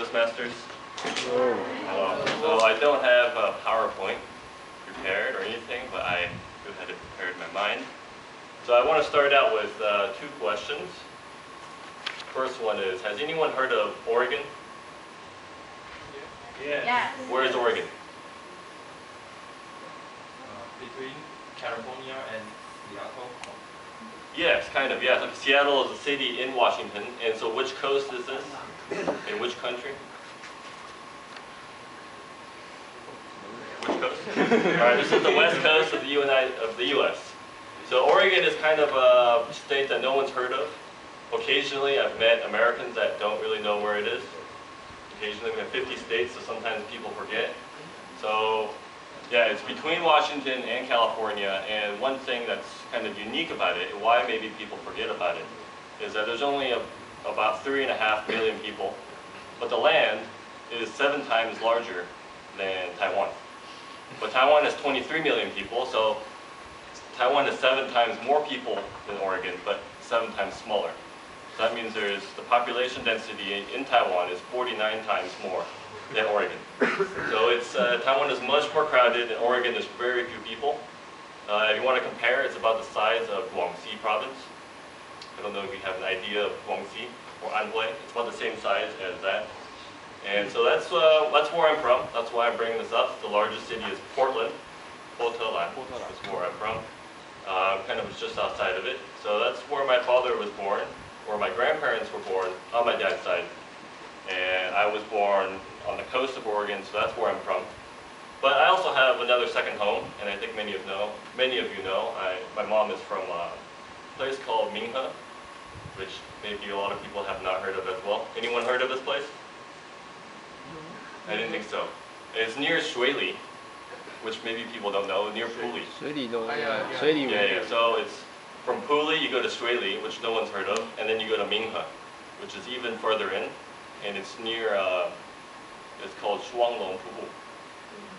Toastmasters. So I don't have a PowerPoint prepared or anything, but I do have it prepared in my mind. So I want to start out with two questions. First one is, has anyone heard of Oregon? Yeah. Yes. Where is Oregon? Between California and Seattle. Yes, kind of, yes. Seattle is a city in Washington, and so which coast is this? In which country? Which coast? Alright, this is the west coast of the US. So Oregon is kind of a state that no one's heard of. Occasionally I've met Americans that don't really know where it is. Occasionally we have 50 states, so sometimes people forget. So yeah, it's between Washington and California, and one thing that's kind of unique about it, why maybe people forget about it, is that there's only about 3.5 million people, but the land is 7 times larger than Taiwan. But Taiwan has 23 million people, so Taiwan has 7 times more people than Oregon, but 7 times smaller. So that means the population density in Taiwan is 49 times more than Oregon. So Taiwan is much more crowded, and Oregon is very few people. If you want to compare, it's about the size of Guangxi province. I don't know if you have an idea of Guangxi or Anhui. It's about the same size as that. And so that's where I'm from. That's why I'm bringing this up. The largest city is Portland. Portland is where I'm from. Kind of just outside of it. So that's where my father was born, where my grandparents were born on my dad's side. And I was born on the coast of Oregon, so that's where I'm from. But I also have another second home, and I think many of you know. My mom is from a place called Minhe, which maybe a lot of people have not heard of as well. Anyone heard of this place? I didn't think so. It's near Shuili, which maybe people don't know, near Puli. Yeah. So it's from Puli, you go to Shuili, which no one's heard of, and then you go to Minhe, which is even further in, and it's near, it's called Shuanglong Pubu.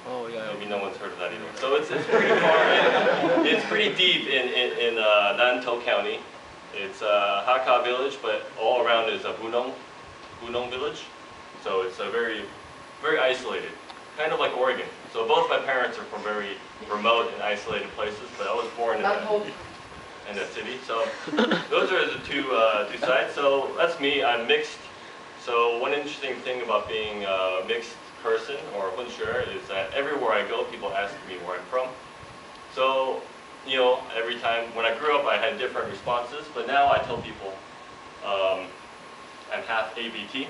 Oh yeah. Maybe no one's heard of that either. So it's pretty far in. It's pretty deep in Nantou County. It's Hakka village, but all around is a Hunong village. So it's a very isolated, kind of like Oregon. So both my parents are from very remote and isolated places, but I was born in a city. So those are the two sides. So that's me. I'm mixed. So one interesting thing about being a mixed person or Hunsher is that everywhere I go, people ask me where I'm from. So, every time when I grew up, I had different responses, but now I tell people I'm half ABT,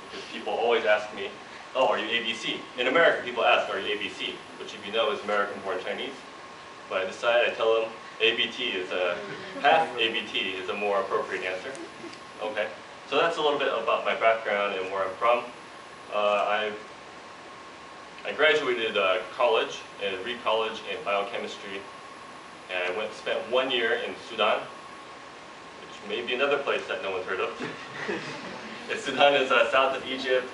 because people always ask me, oh, are you ABC? In America, people ask, are you ABC? Which, if you know, is American-born Chinese. But I decide, I tell them, half ABT is a more appropriate answer. Okay. So that's a little bit about my background and where I'm from. I graduated college, Reed College in biochemistry, and I spent 1 year in Sudan, which may be another place that no one's heard of. Sudan is south of Egypt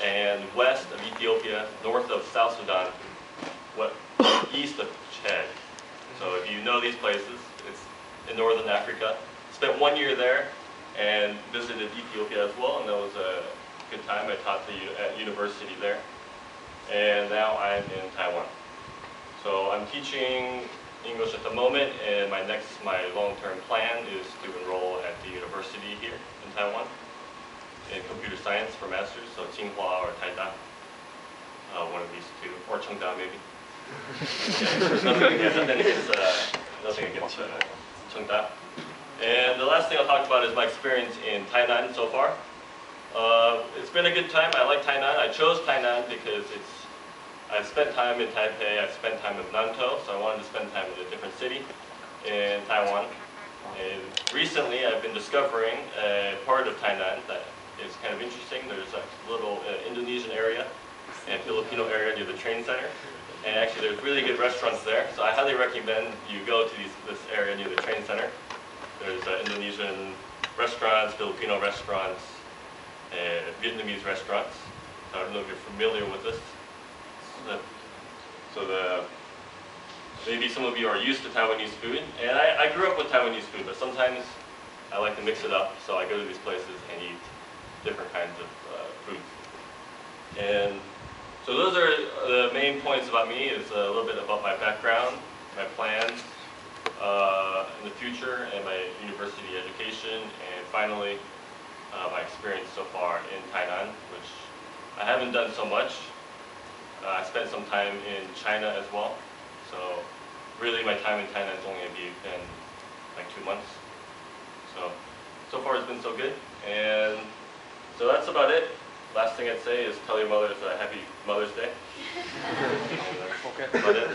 and west of Ethiopia, north of South Sudan, east of Chad. So if you know these places, it's in northern Africa. Spent 1 year there and visited Ethiopia as well, and that was a good time. I taught at university there. And now I'm in Taiwan. So I'm teaching English at the moment, and my long-term plan is to enroll at the university here in Taiwan in computer science for masters, so Tsinghua or Taida, one of these two, or Chengda maybe. Nothing against Chengda. And the last thing I'll talk about is my experience in Tainan so far. It's been a good time. I like Tainan. I chose Tainan because I've spent time in Taipei, I've spent time in Nantou, so I wanted to spend time in a different city in Taiwan. And recently I've been discovering a part of Tainan that is kind of interesting. There's a little Indonesian area and Filipino area near the train center. And actually there's really good restaurants there, so I highly recommend you go to this area near the train center. There's Indonesian restaurants, Filipino restaurants, and Vietnamese restaurants. I don't know if you're familiar with this. Maybe some of you are used to Taiwanese food, and I grew up with Taiwanese food, but sometimes I like to mix it up, so I go to these places and eat different kinds of food. And so those are the main points about me. Is a little bit about my background, my plans in the future, and my university education, and finally my experience so far in Tainan, which I haven't done so much. I spent some time in China as well, so really my time in Tainan has only been like 2 months. So far it's been so good, and so that's about it. Last thing I'd say is tell your mothers a happy Mother's Day. And that's Okay. about it.